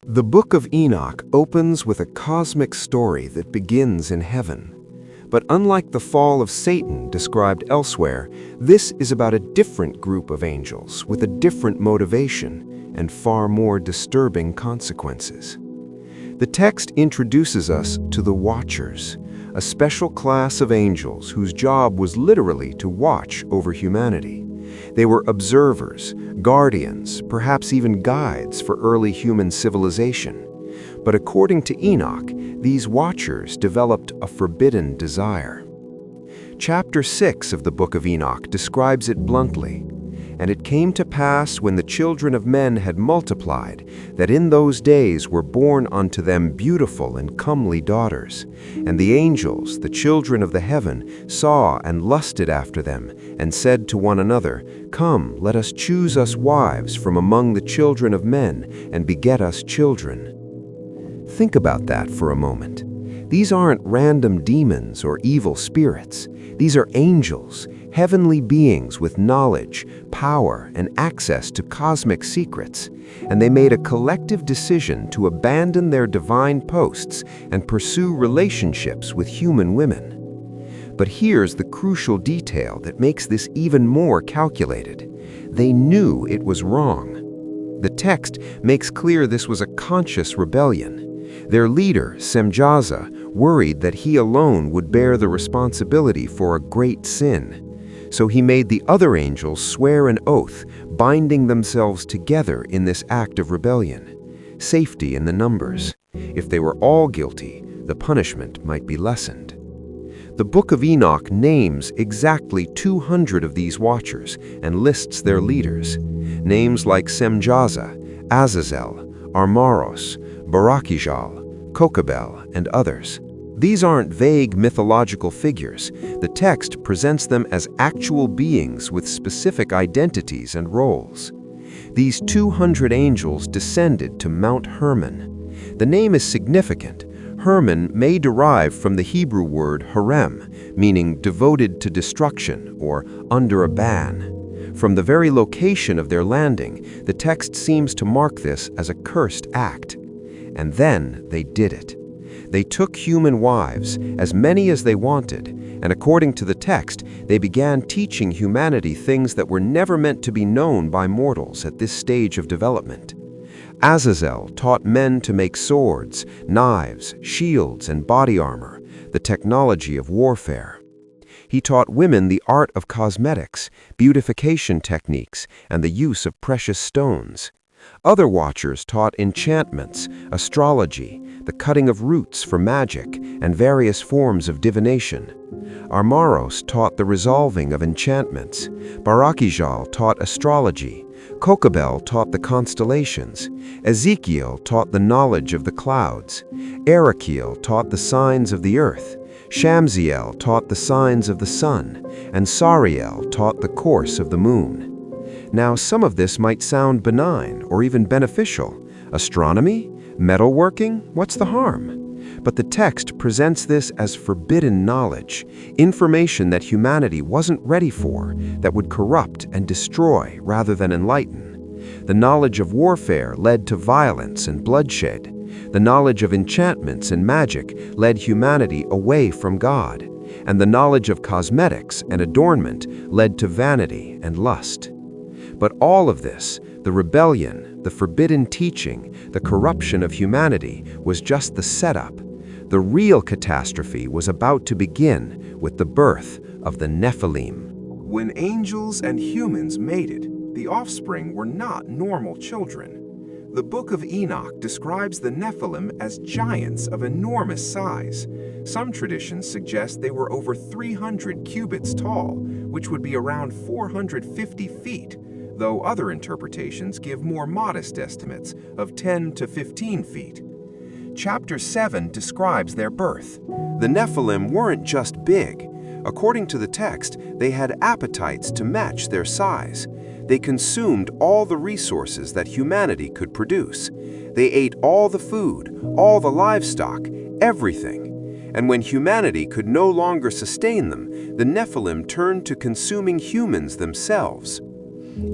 The Book of Enoch opens with a cosmic story that begins in heaven. But unlike the fall of Satan described elsewhere, this is about a different group of angels with a different motivation and far more disturbing consequences. The text introduces us to the Watchers, a special class of angels whose job was literally to watch over humanity. They were observers, guardians, perhaps even guides for early human civilization. But according to Enoch, these watchers developed a forbidden desire. Chapter 6 of the Book of Enoch describes it bluntly. And it came to pass when the children of men had multiplied, that in those days were born unto them beautiful and comely daughters. And the angels, the children of the heaven, saw and lusted after them, and said to one another, Come, let us choose us wives from among the children of men, and beget us children. Think about that for a moment. These aren't random demons or evil spirits. These are angels, heavenly beings with knowledge, power, and access to cosmic secrets, and they made a collective decision to abandon their divine posts and pursue relationships with human women. But here's the crucial detail that makes this even more calculated. They knew it was wrong. The text makes clear this was a conscious rebellion. Their leader, Semjaza, worried that he alone would bear the responsibility for a great sin. So he made the other angels swear an oath, binding themselves together in this act of rebellion. Safety in the numbers. If they were all guilty, the punishment might be lessened. The Book of Enoch names exactly 200 of these watchers and lists their leaders. Names like Semjaza, Azazel, Armaros, Barakijal, Kokabel, and others. These aren't vague mythological figures. The text presents them as actual beings with specific identities and roles. These 200 angels descended to Mount Hermon. The name is significant. Hermon may derive from the Hebrew word harem, meaning devoted to destruction or under a ban. From the very location of their landing, the text seems to mark this as a cursed act. And then they did it. They took human wives, as many as they wanted, and according to the text, they began teaching humanity things that were never meant to be known by mortals at this stage of development. Azazel taught men to make swords, knives, shields, and body armor, the technology of warfare. He taught women the art of cosmetics, beautification techniques, and the use of precious stones. Other watchers taught enchantments, astrology, the cutting of roots for magic, and various forms of divination. Armaros taught the resolving of enchantments. Barakijal taught astrology. Kokabel taught the constellations. Ezekiel taught the knowledge of the clouds. Arakiel taught the signs of the earth. Shamziel taught the signs of the sun. And Sariel taught the course of the moon. Now, some of this might sound benign or even beneficial. Astronomy? Metalworking? What's the harm? But the text presents this as forbidden knowledge, information that humanity wasn't ready for, that would corrupt and destroy rather than enlighten. The knowledge of warfare led to violence and bloodshed. The knowledge of enchantments and magic led humanity away from God. And the knowledge of cosmetics and adornment led to vanity and lust. But all of this, the rebellion, the forbidden teaching, the corruption of humanity, was just the setup. The real catastrophe was about to begin with the birth of the Nephilim. When angels and humans mated, the offspring were not normal children. The Book of Enoch describes the Nephilim as giants of enormous size. Some traditions suggest they were over 300 cubits tall, which would be around 450 feet, though other interpretations give more modest estimates of 10 to 15 feet. Chapter 7 describes their birth. The Nephilim weren't just big. According to the text, they had appetites to match their size. They consumed all the resources that humanity could produce. They ate all the food, all the livestock, everything. And when humanity could no longer sustain them, the Nephilim turned to consuming humans themselves.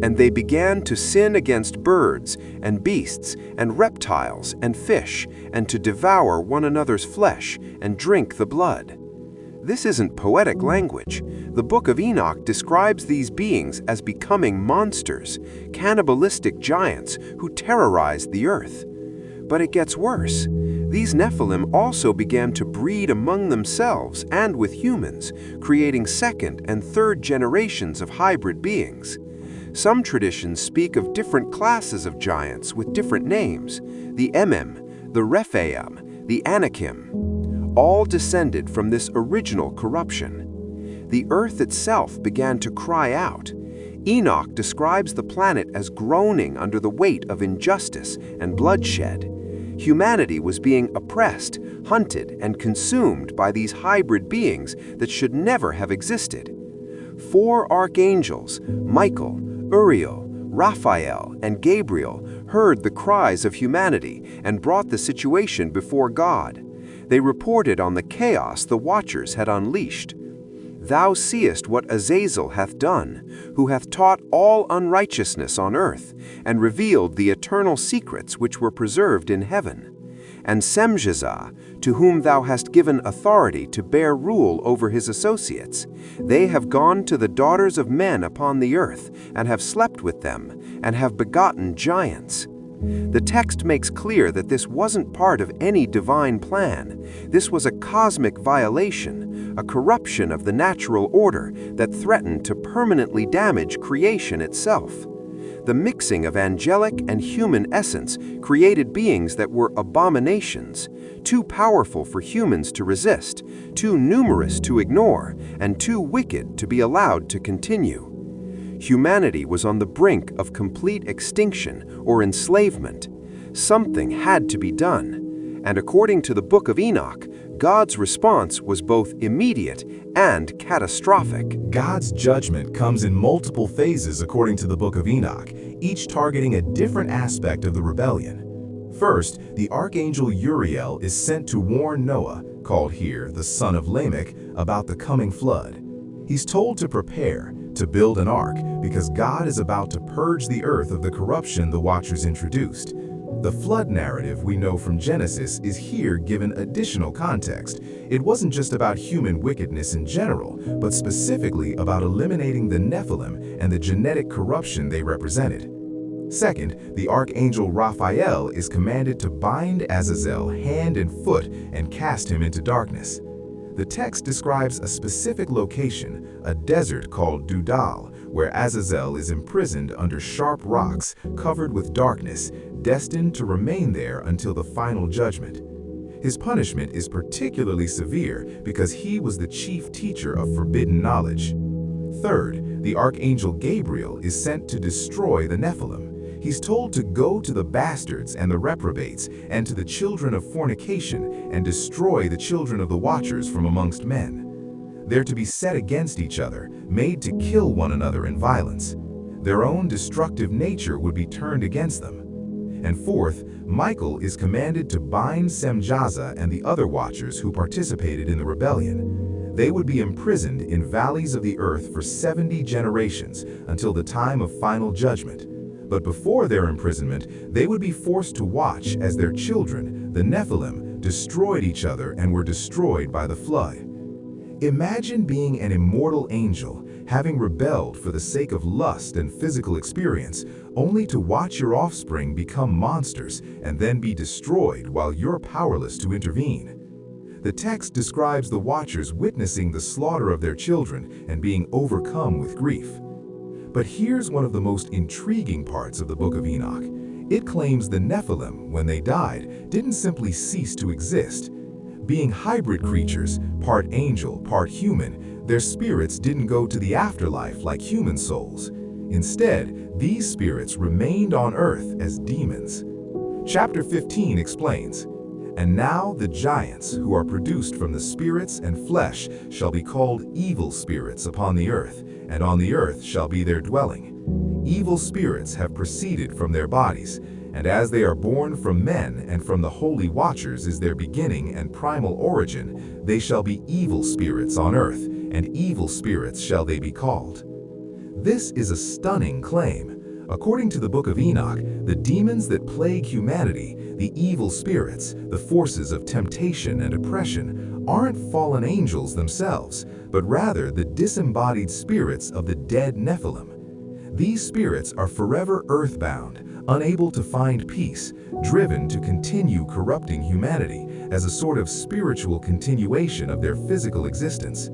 And they began to sin against birds and beasts and reptiles and fish, and to devour one another's flesh and drink the blood. This isn't poetic language. The Book of Enoch describes these beings as becoming monsters, cannibalistic giants who terrorized the earth. But it gets worse. These Nephilim also began to breed among themselves and with humans, creating second and third generations of hybrid beings. Some traditions speak of different classes of giants with different names: the Emim, the Rephaim, the Anakim, all descended from this original corruption. The earth itself began to cry out. Enoch describes the planet as groaning under the weight of injustice and bloodshed. Humanity was being oppressed, hunted, and consumed by these hybrid beings that should never have existed. 4 archangels, Michael, Uriel, Raphael, and Gabriel, heard the cries of humanity and brought the situation before God. They reported on the chaos the watchers had unleashed. Thou seest what Azazel hath done, who hath taught all unrighteousness on earth, and revealed the eternal secrets which were preserved in heaven. And Semjazah, to whom thou hast given authority to bear rule over his associates, they have gone to the daughters of men upon the earth, and have slept with them, and have begotten giants. The text makes clear that this wasn't part of any divine plan. This was a cosmic violation, a corruption of the natural order that threatened to permanently damage creation itself. The mixing of angelic and human essence created beings that were abominations, too powerful for humans to resist, too numerous to ignore, and too wicked to be allowed to continue. Humanity was on the brink of complete extinction or enslavement. Something had to be done, and according to the Book of Enoch, God's response was both immediate and catastrophic. God's judgment comes in multiple phases according to the Book of Enoch, each targeting a different aspect of the rebellion. First, the archangel Uriel is sent to warn Noah, called here the son of Lamech, about the coming flood. He's told to prepare, to build an ark, because God is about to purge the earth of the corruption the Watchers introduced. The flood narrative we know from Genesis is here given additional context. It wasn't just about human wickedness in general, but specifically about eliminating the Nephilim and the genetic corruption they represented. Second, the archangel Raphael is commanded to bind Azazel hand and foot and cast him into darkness. The text describes a specific location, a desert called Dudal, where Azazel is imprisoned under sharp rocks covered with darkness, destined to remain there until the final judgment. His punishment is particularly severe because he was the chief teacher of forbidden knowledge. Third, the archangel Gabriel is sent to destroy the Nephilim. He's told to go to the bastards and the reprobates and to the children of fornication and destroy the children of the Watchers from amongst men. They're to be set against each other, made to kill one another in violence. Their own destructive nature would be turned against them. And fourth, Michael is commanded to bind Semjazah and the other Watchers who participated in the rebellion. They would be imprisoned in valleys of the earth for 70 generations until the time of final judgment. But before their imprisonment, they would be forced to watch as their children, the Nephilim, destroyed each other and were destroyed by the flood. Imagine being an immortal angel, having rebelled for the sake of lust and physical experience, only to watch your offspring become monsters and then be destroyed while you're powerless to intervene. The text describes the Watchers witnessing the slaughter of their children and being overcome with grief. But here's one of the most intriguing parts of the Book of Enoch. It claims the Nephilim, when they died, didn't simply cease to exist. Being hybrid creatures, part angel, part human, their spirits didn't go to the afterlife like human souls. Instead, these spirits remained on earth as demons. Chapter 15 explains, "And now the giants who are produced from the spirits and flesh shall be called evil spirits upon the earth, and on the earth shall be their dwelling. Evil spirits have proceeded from their bodies, and as they are born from men and from the holy Watchers is their beginning and primal origin, they shall be evil spirits on earth, and evil spirits shall they be called." This is a stunning claim. According to the Book of Enoch, the demons that plague humanity, the evil spirits, the forces of temptation and oppression, aren't fallen angels themselves, but rather the disembodied spirits of the dead Nephilim. These spirits are forever earthbound, unable to find peace, driven to continue corrupting humanity as a sort of spiritual continuation of their physical existence.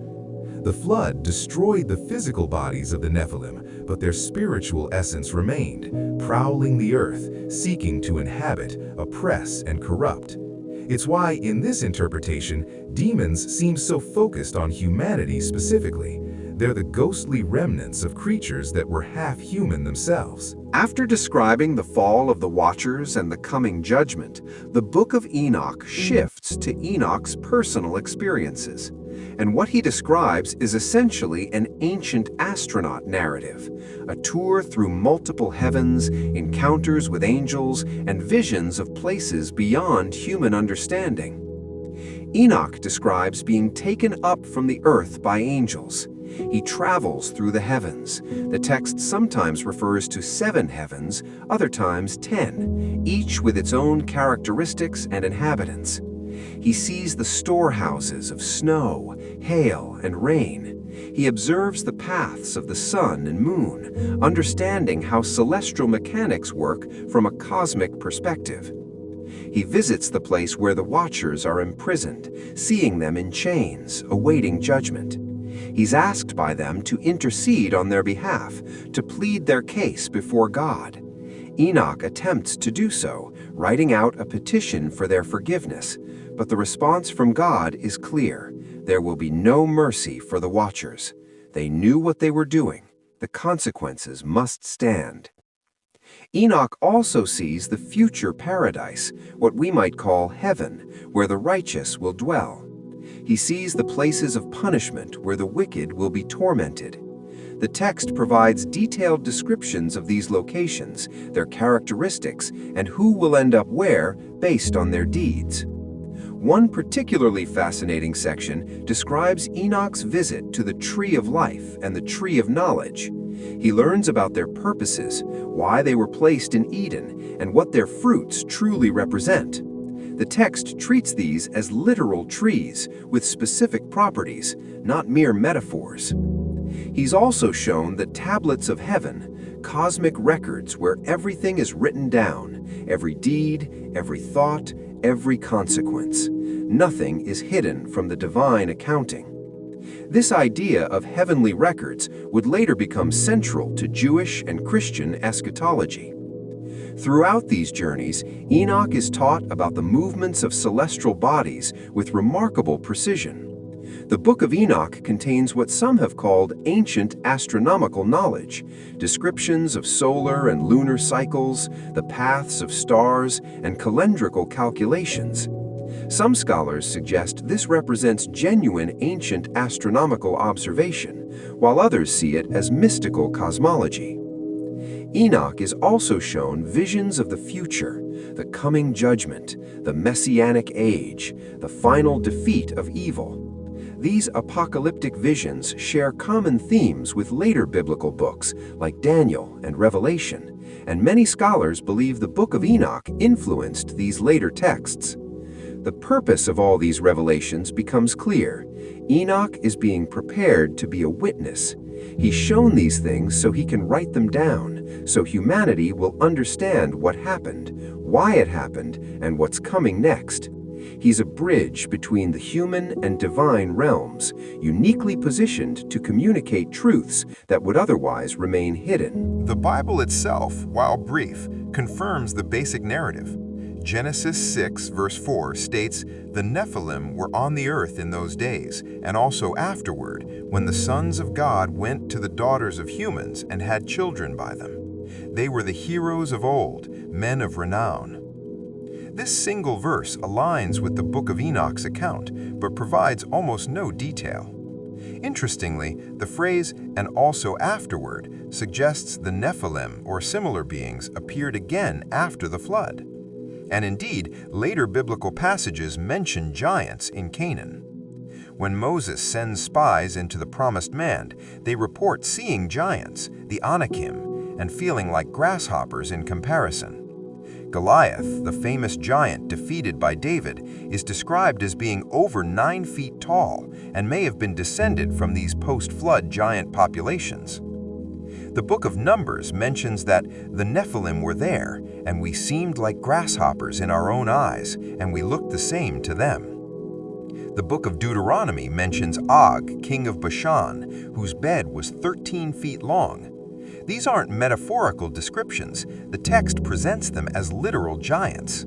The flood destroyed the physical bodies of the Nephilim, but their spiritual essence remained, prowling the earth, seeking to inhabit, oppress, and corrupt. It's why, in this interpretation, demons seem so focused on humanity specifically. They're the ghostly remnants of creatures that were half human themselves. After describing the fall of the Watchers and the coming judgment, the Book of Enoch shifts to Enoch's personal experiences. And what he describes is essentially an ancient astronaut narrative, a tour through multiple heavens, encounters with angels, and visions of places beyond human understanding. Enoch describes being taken up from the earth by angels. He travels through the heavens. The text sometimes refers to 7 heavens, other times 10, each with its own characteristics and inhabitants. He sees the storehouses of snow, hail, and rain. He observes the paths of the sun and moon, understanding how celestial mechanics work from a cosmic perspective. He visits the place where the Watchers are imprisoned, seeing them in chains, awaiting judgment. He's asked by them to intercede on their behalf, to plead their case before God. Enoch attempts to do so, writing out a petition for their forgiveness, but the response from God is clear. There will be no mercy for the Watchers. They knew what they were doing. The consequences must stand. Enoch also sees the future paradise, what we might call heaven, where the righteous will dwell. He sees the places of punishment where the wicked will be tormented. The text provides detailed descriptions of these locations, their characteristics, and who will end up where based on their deeds. One particularly fascinating section describes Enoch's visit to the Tree of Life and the Tree of Knowledge. He learns about their purposes, why they were placed in Eden, and what their fruits truly represent. The text treats these as literal trees with specific properties, not mere metaphors. He's also shown the tablets of heaven, cosmic records where everything is written down, every deed, every thought, every consequence. Nothing is hidden from the divine accounting. This idea of heavenly records would later become central to Jewish and Christian eschatology. Throughout these journeys, Enoch is taught about the movements of celestial bodies with remarkable precision. The Book of Enoch contains what some have called ancient astronomical knowledge, descriptions of solar and lunar cycles, the paths of stars, and calendrical calculations. Some scholars suggest this represents genuine ancient astronomical observation, while others see it as mystical cosmology. Enoch is also shown visions of the future, the coming judgment, the messianic age, the final defeat of evil. These apocalyptic visions share common themes with later biblical books like Daniel and Revelation, and many scholars believe the Book of Enoch influenced these later texts. The purpose of all these revelations becomes clear. Enoch is being prepared to be a witness. He's shown these things so he can write them down, so humanity will understand what happened, why it happened, and what's coming next. He's a bridge between the human and divine realms, uniquely positioned to communicate truths that would otherwise remain hidden. The Bible itself, while brief, confirms the basic narrative. Genesis 6, verse 4 states, "The Nephilim were on the earth in those days, and also afterward, when the sons of God went to the daughters of humans and had children by them. They were the heroes of old, men of renown." This single verse aligns with the Book of Enoch's account, but provides almost no detail. Interestingly, the phrase, "and also afterward," suggests the Nephilim or similar beings appeared again after the flood. And indeed, later biblical passages mention giants in Canaan. When Moses sends spies into the Promised Land, they report seeing giants, the Anakim, and feeling like grasshoppers in comparison. Goliath, the famous giant defeated by David, is described as being over 9 feet tall and may have been descended from these post-flood giant populations. The Book of Numbers mentions that the Nephilim were there, and we seemed like grasshoppers in our own eyes, and we looked the same to them. The Book of Deuteronomy mentions Og, king of Bashan, whose bed was 13 feet long. These aren't metaphorical descriptions. The text presents them as literal giants.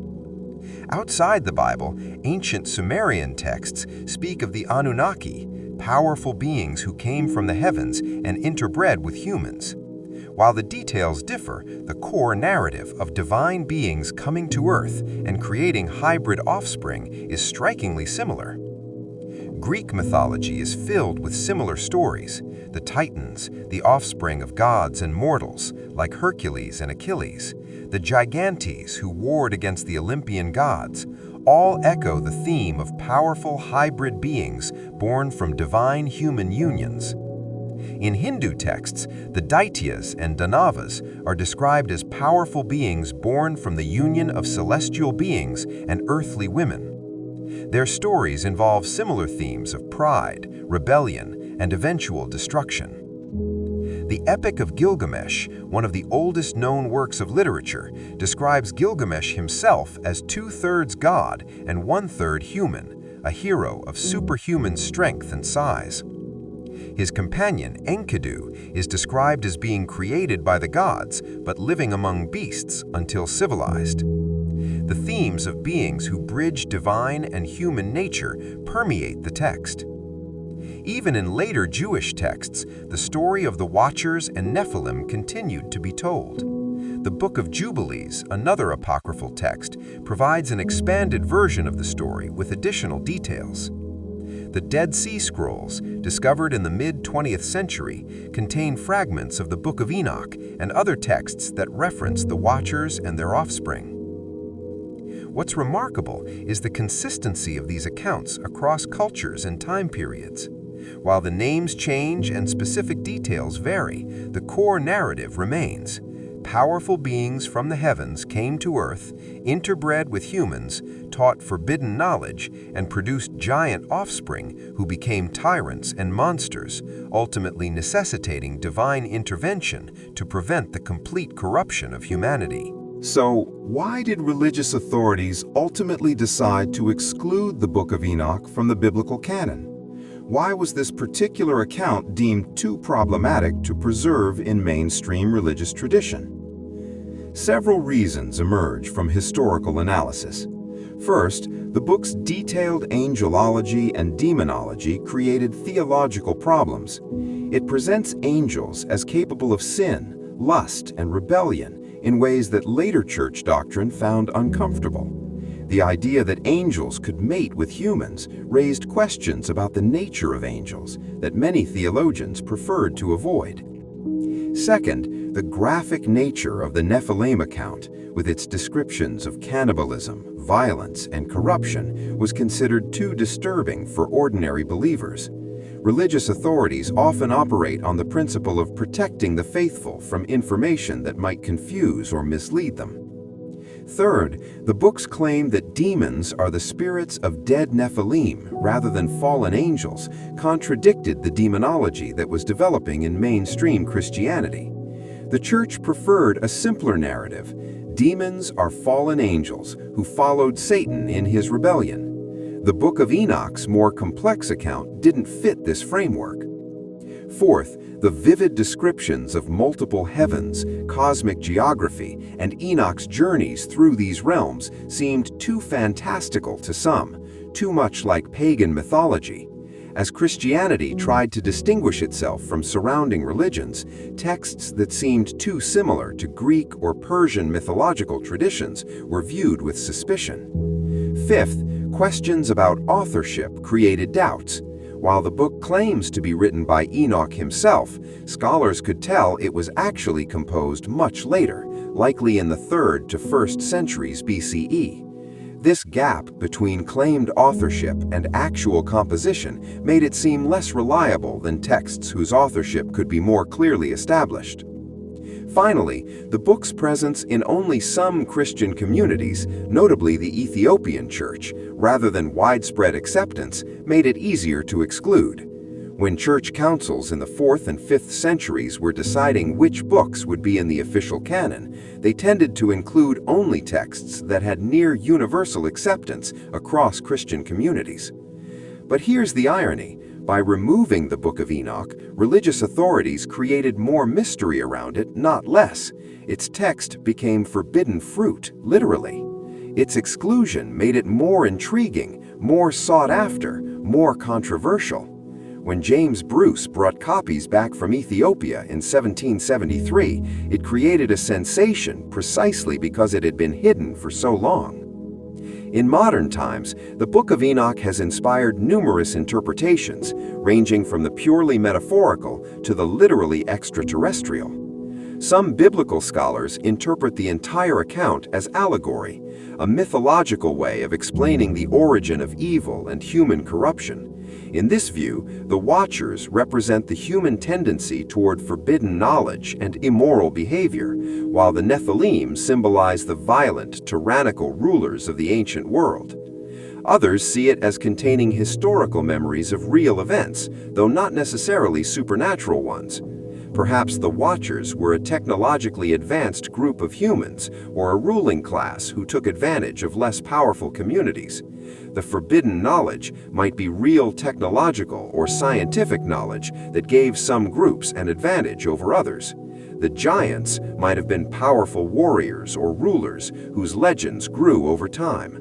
Outside the Bible, ancient Sumerian texts speak of the Anunnaki, powerful beings who came from the heavens and interbred with humans. While the details differ, the core narrative of divine beings coming to Earth and creating hybrid offspring is strikingly similar. Greek mythology is filled with similar stories. The Titans, the offspring of gods and mortals, like Hercules and Achilles, the Gigantes who warred against the Olympian gods, all echo the theme of powerful hybrid beings born from divine human unions. In Hindu texts, the Daityas and Danavas are described as powerful beings born from the union of celestial beings and earthly women. Their stories involve similar themes of pride, rebellion, and eventual destruction. The Epic of Gilgamesh, one of the oldest known works of literature, describes Gilgamesh himself as 2/3 god and 1/3 human, a hero of superhuman strength and size. His companion, Enkidu, is described as being created by the gods but living among beasts until civilized. The themes of beings who bridge divine and human nature permeate the text. Even in later Jewish texts, the story of the Watchers and Nephilim continued to be told. The Book of Jubilees, another apocryphal text, provides an expanded version of the story with additional details. The Dead Sea Scrolls, discovered in the mid-20th century, contain fragments of the Book of Enoch and other texts that reference the Watchers and their offspring. What's remarkable is the consistency of these accounts across cultures and time periods. While the names change and specific details vary, the core narrative remains. Powerful beings from the heavens came to Earth, interbred with humans, taught forbidden knowledge, and produced giant offspring who became tyrants and monsters, ultimately necessitating divine intervention to prevent the complete corruption of humanity. So, why did religious authorities ultimately decide to exclude the Book of Enoch from the biblical canon? Why was this particular account deemed too problematic to preserve in mainstream religious tradition? Several reasons emerge from historical analysis. First, the book's detailed angelology and demonology created theological problems. It presents angels as capable of sin, lust, and rebellion in ways that later church doctrine found uncomfortable. The idea that angels could mate with humans raised questions about the nature of angels that many theologians preferred to avoid. Second, the graphic nature of the Nephilim account, with its descriptions of cannibalism, violence, and corruption, was considered too disturbing for ordinary believers. Religious authorities often operate on the principle of protecting the faithful from information that might confuse or mislead them. Third, the books claim that demons are the spirits of dead Nephilim rather than fallen angels, contradicted the demonology that was developing in mainstream Christianity. The church preferred a simpler narrative. Demons are fallen angels who followed Satan in his rebellion. The Book of Enoch's more complex account didn't fit this framework. Fourth, the vivid descriptions of multiple heavens, cosmic geography, and Enoch's journeys through these realms seemed too fantastical to some, too much like pagan mythology. As Christianity tried to distinguish itself from surrounding religions, texts that seemed too similar to Greek or Persian mythological traditions were viewed with suspicion. Fifth, questions about authorship created doubts. While the book claims to be written by Enoch himself, scholars could tell it was actually composed much later, likely in the 3rd to 1st centuries BCE. This gap between claimed authorship and actual composition made it seem less reliable than texts whose authorship could be more clearly established. Finally, the book's presence in only some Christian communities, notably the Ethiopian Church, rather than widespread acceptance, made it easier to exclude. When church councils in the 4th and 5th centuries were deciding which books would be in the official canon, they tended to include only texts that had near universal acceptance across Christian communities. But here's the irony. By removing the Book of Enoch, religious authorities created more mystery around it, not less. Its text became forbidden fruit, literally. Its exclusion made it more intriguing, more sought after, more controversial. When James Bruce brought copies back from Ethiopia in 1773, it created a sensation precisely because it had been hidden for so long. In modern times, the Book of Enoch has inspired numerous interpretations, ranging from the purely metaphorical to the literally extraterrestrial. Some biblical scholars interpret the entire account as allegory, a mythological way of explaining the origin of evil and human corruption. In this view, the Watchers represent the human tendency toward forbidden knowledge and immoral behavior, while the Nephilim symbolize the violent, tyrannical rulers of the ancient world. Others see it as containing historical memories of real events, though not necessarily supernatural ones. Perhaps the Watchers were a technologically advanced group of humans or a ruling class who took advantage of less powerful communities. The forbidden knowledge might be real technological or scientific knowledge that gave some groups an advantage over others. The giants might have been powerful warriors or rulers whose legends grew over time.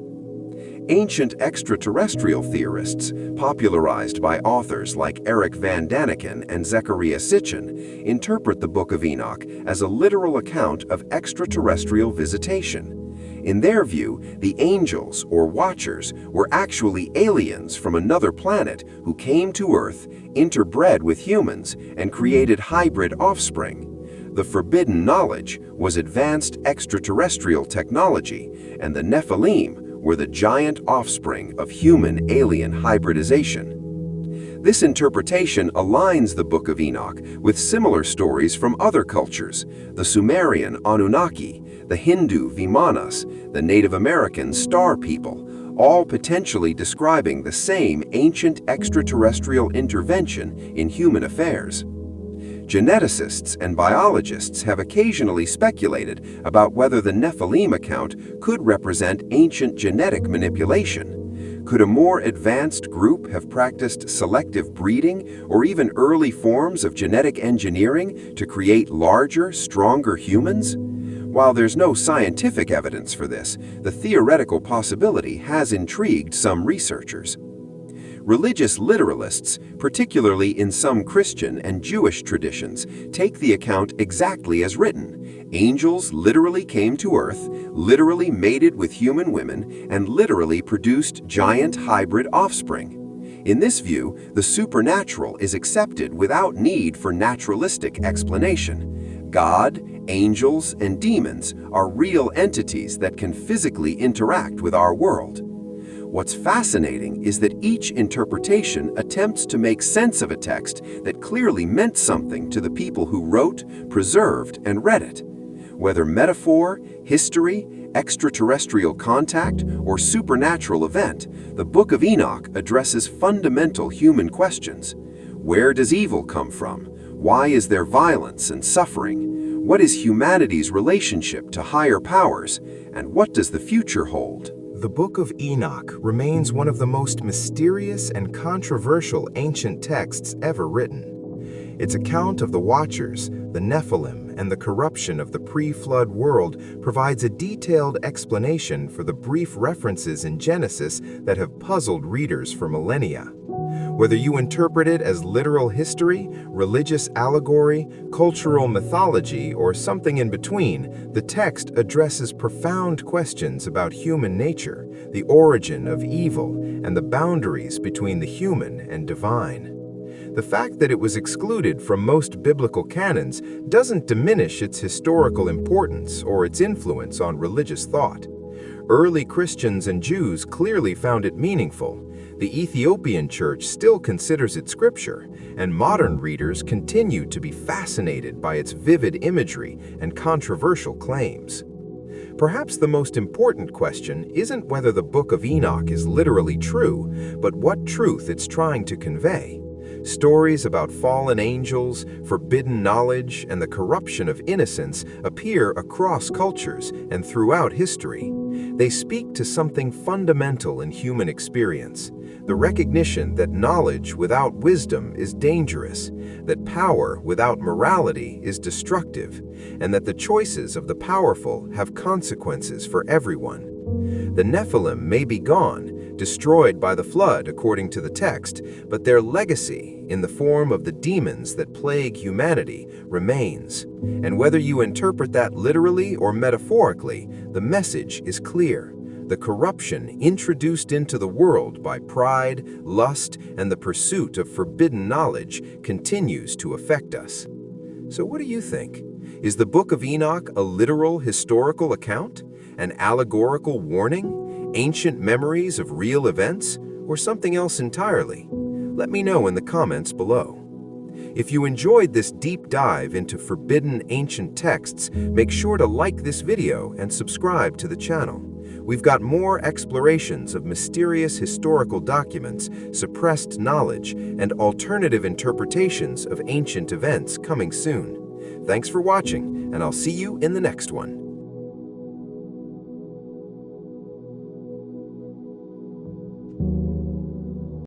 Ancient extraterrestrial theorists, popularized by authors like Eric Van Daniken and Zecharia Sitchin, interpret the Book of Enoch as a literal account of extraterrestrial visitation. In their view, the angels, or Watchers, were actually aliens from another planet who came to Earth, interbred with humans, and created hybrid offspring. The forbidden knowledge was advanced extraterrestrial technology, and the Nephilim were the giant offspring of human-alien hybridization. This interpretation aligns the Book of Enoch with similar stories from other cultures: the Sumerian Anunnaki, the Hindu Vimanas, the Native American Star People, all potentially describing the same ancient extraterrestrial intervention in human affairs. Geneticists and biologists have occasionally speculated about whether the Nephilim account could represent ancient genetic manipulation. Could a more advanced group have practiced selective breeding or even early forms of genetic engineering to create larger, stronger humans? While there's no scientific evidence for this, the theoretical possibility has intrigued some researchers. Religious literalists, particularly in some Christian and Jewish traditions, take the account exactly as written. Angels literally came to Earth, literally mated with human women, and literally produced giant hybrid offspring. In this view, the supernatural is accepted without need for naturalistic explanation. God, angels, and demons are real entities that can physically interact with our world. What's fascinating is that each interpretation attempts to make sense of a text that clearly meant something to the people who wrote, preserved, and read it. Whether metaphor, history, extraterrestrial contact, or supernatural event, the Book of Enoch addresses fundamental human questions. Where does evil come from? Why is there violence and suffering? What is humanity's relationship to higher powers? And what does the future hold? The Book of Enoch remains one of the most mysterious and controversial ancient texts ever written. Its account of the Watchers, the Nephilim, and the corruption of the pre-flood world provides a detailed explanation for the brief references in Genesis that have puzzled readers for millennia. Whether you interpret it as literal history, religious allegory, cultural mythology, or something in between, the text addresses profound questions about human nature, the origin of evil, and the boundaries between the human and divine. The fact that it was excluded from most biblical canons doesn't diminish its historical importance or its influence on religious thought. Early Christians and Jews clearly found it meaningful. The Ethiopian church still considers it scripture, and modern readers continue to be fascinated by its vivid imagery and controversial claims. Perhaps the most important question isn't whether the Book of Enoch is literally true, but what truth it's trying to convey. Stories about fallen angels, forbidden knowledge, and the corruption of innocence appear across cultures and throughout history. They speak to something fundamental in human experience, the recognition that knowledge without wisdom is dangerous, that power without morality is destructive, and that the choices of the powerful have consequences for everyone. The Nephilim may be gone, destroyed by the flood according to the text, but their legacy, in the form of the demons that plague humanity, remains. And whether you interpret that literally or metaphorically, the message is clear. The corruption introduced into the world by pride, lust, and the pursuit of forbidden knowledge continues to affect us. So what do you think? Is the Book of Enoch a literal historical account? An allegorical warning? Ancient memories of real events? Or something else entirely? Let me know in the comments below. If you enjoyed this deep dive into forbidden ancient texts, make sure to like this video and subscribe to the channel. We've got more explorations of mysterious historical documents, suppressed knowledge, and alternative interpretations of ancient events coming soon. Thanks for watching, and I'll see you in the next one.